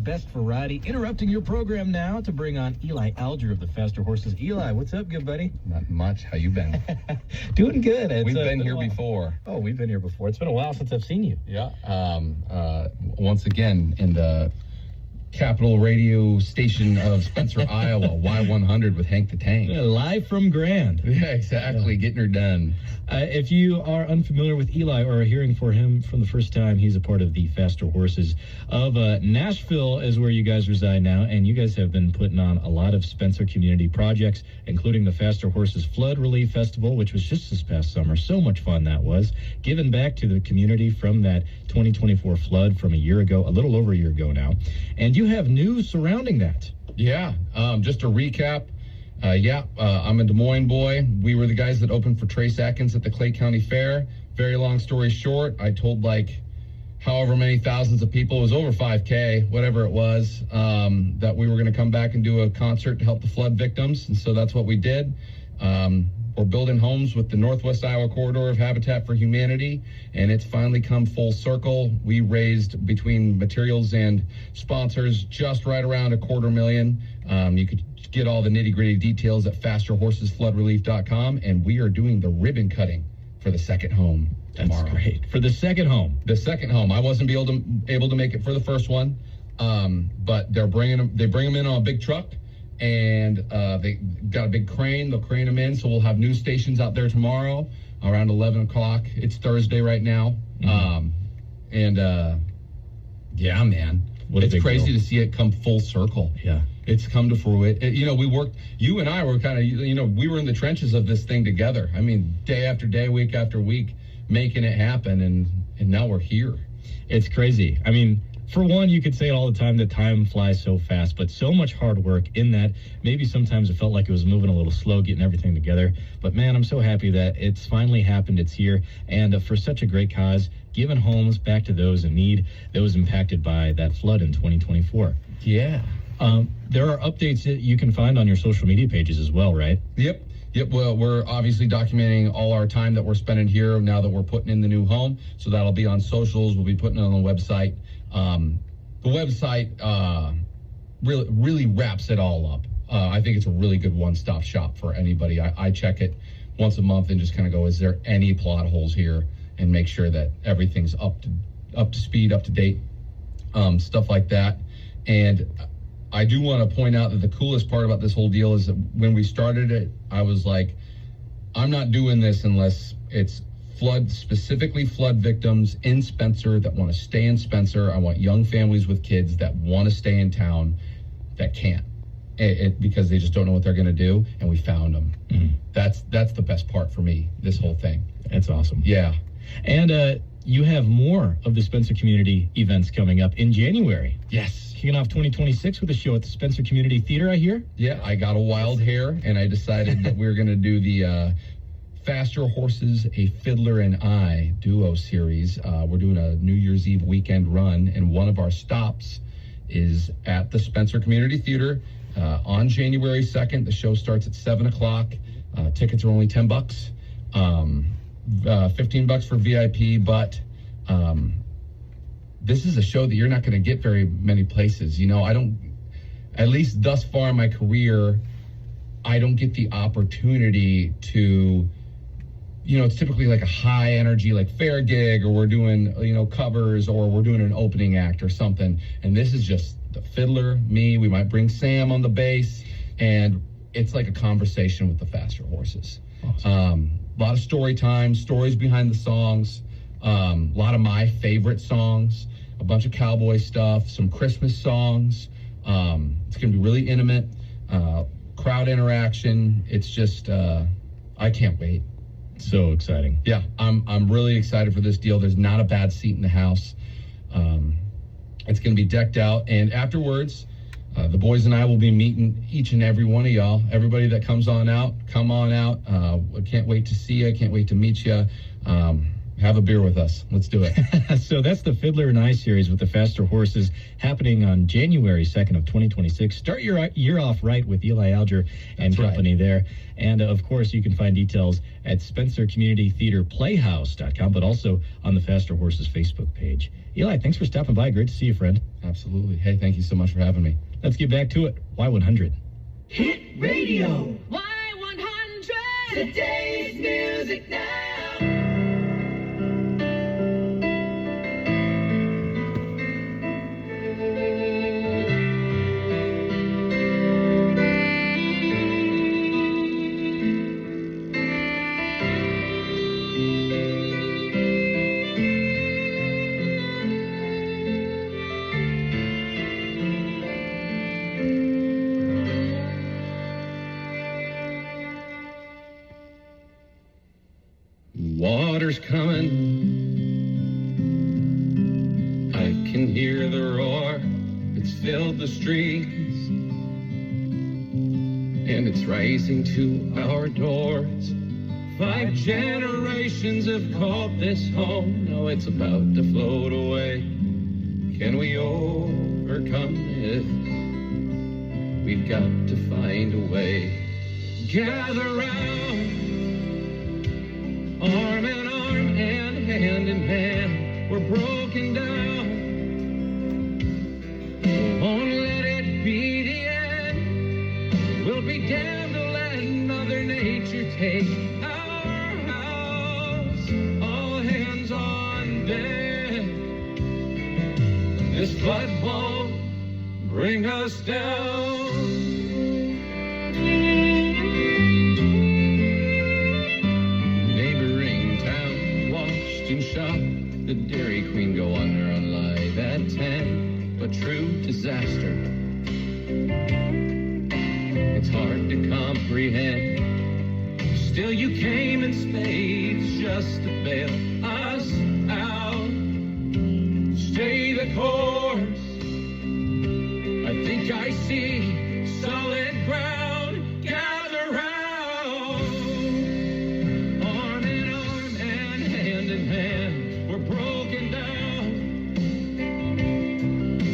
best variety. Interrupting your program now to bring on Eli Alger of the Faster Horses. Eli, what's up, good buddy? Not much. How you been? Doing good. We've been here before. Oh, we've been here before. It's been a while since I've seen you. Yeah. Once again in the capital radio station of Spencer, Iowa, Y100 with Hank the Tank. Yeah, live from Grand. Yeah, exactly. Yeah. Getting her done. If you are unfamiliar with Eli or are hearing for him from the first time, he's a part of the Faster Horses of Nashville is where you guys reside now, and you guys have been putting on a lot of Spencer community projects, including the Faster Horses Flood Relief Festival, which was just this past summer. So much fun that was. Giving back to the community from that 2024 flood from a year ago, a little over a year ago now. And you have news surrounding that. Yeah, just to recap, I'm a Des Moines boy. We were the guys that opened for Trace Atkins at the Clay County Fair. Very long story short, I told like however many thousands of people, it was over 5K, whatever it was, that we were going to come back and do a concert to help the flood victims. And so that's what we did. We're building homes with the Northwest Iowa Corridor of Habitat for Humanity, and it's finally come full circle. We raised, between materials and sponsors, just right around $250,000. You could get all the nitty-gritty details at fasterhorsesfloodrelief.com, and we are doing the ribbon cutting for the second home tomorrow. That's great. For the second home. The second home. I wasn't able to make it for the first one, but they bring them in on a big truck. And they got a big crane. They'll crane them in, so we'll have news stations out there tomorrow around 11 o'clock. It's Thursday right now. Mm-hmm. Yeah, man. It's crazy to see it come full circle. Yeah. It's come to fruition. You and I were kind of, we were in the trenches of this thing together. I mean, day after day, week after week, making it happen, and now we're here. It's crazy. I mean, for one, you could say it all the time that time flies so fast, but so much hard work in that. Maybe sometimes it felt like it was moving a little slow, getting everything together. But man, I'm so happy that it's finally happened. It's here. And for such a great cause, giving homes back to those in need, those impacted by that flood in 2024. Yeah. There are updates that you can find on your social media pages as well, right? Yep. Well, we're obviously documenting all our time that we're spending here now that we're putting in the new home. So that'll be on socials. We'll be putting it on the website. The website really wraps it all up. I think it's a really good one-stop shop for anybody. I check it once a month and just kind of go, is there any plot holes here, and make sure that everything's up to speed, up to date, stuff like that. And I do want to point out that the coolest part about this whole deal is that when we started it, I was like, I'm not doing this unless it's specifically flood victims in Spencer that want to stay in Spencer. I want young families with kids that want to stay in town that can't because they just don't know what they're going to do, and we found them. Mm-hmm. That's the best part for me, this whole thing. That's awesome. Yeah. And you have more of the Spencer Community events coming up in January. Yes. Kicking off 2026 with a show at the Spencer Community Theater, I hear? Yeah, I got a wild hair, and I decided that we're going to do the Faster Horses, A Fiddler and I duo series. We're doing a New Year's Eve weekend run, and one of our stops is at the Spencer Community Theater on January 2nd. The show starts at 7 o'clock. Tickets are only $10, $15 for VIP, but this is a show that you're not going to get very many places. At least thus far in my career, I don't get the opportunity to, it's typically like a high energy, like fair gig, or we're doing, covers, or we're doing an opening act or something. And this is just the fiddler, me, we might bring Sam on the bass, and it's like a conversation with the Faster Horses. Awesome. A lot of story time, stories behind the songs, a lot of my favorite songs, a bunch of cowboy stuff, some Christmas songs. It's going to be really intimate, crowd interaction. It's just, I can't wait. So exciting. Yeah, I'm really excited for this deal. There's not a bad seat in the house. It's going to be decked out. And afterwards, the boys and I will be meeting each and every one of y'all. Everybody that comes on out, come on out. I can't wait to see you. I can't wait to meet you. have a beer with us. Let's do it. So that's the Fiddler and I series with the faster horses happening on January 2nd of 2026. Start your year off right with Eli Alger and That's company there. And of course, you can find details at Spencer Community Theater Playhouse.com, but also on the Faster Horses Facebook page. Eli, thanks for stopping by. Great to see you, friend. Absolutely. Hey, thank you so much for having me. Let's get back to it. Y100. Hit radio. Y100. Today's music now. Water's coming. I can hear the roar. It's filled the streets. And it's rising to our doors. 5 generations have called this home. Now it's about to float away. Can we overcome this? We've got to find a way. Gather round. Arm in arm and hand in hand, we're broken down. Won't let it be the end. We'll be damned to let Mother Nature take our house. All hands on deck. This flood won't bring us down. And shop the Dairy Queen go under on live at 10. But true disaster, it's hard to comprehend. Still you came in spades just to bail us out. Stay the course. I think I see solid ground. Gather round. We're broken down,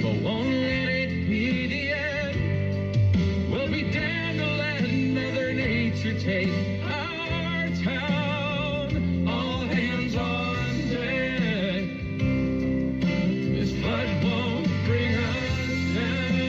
but won't let it be the end. We'll be damned to let Mother Nature take our town. All hands on deck. This flood won't bring us down.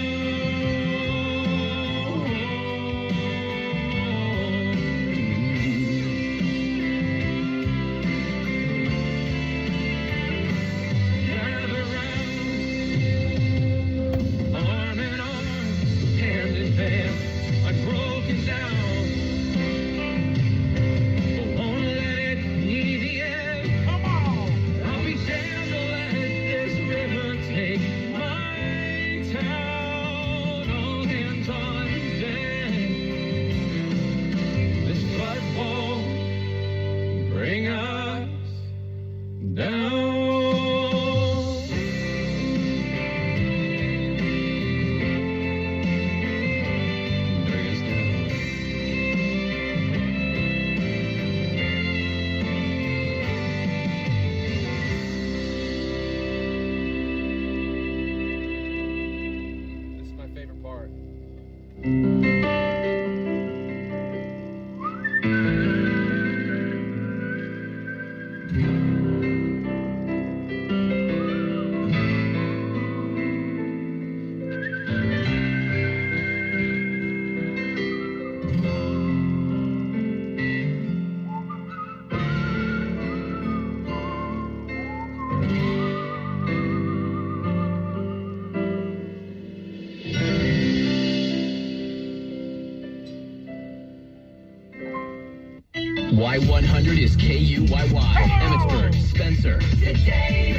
Bring us down. Bring us down. This is my favorite part. Y100 is KUYY, Emmitsburg, Spencer. Today.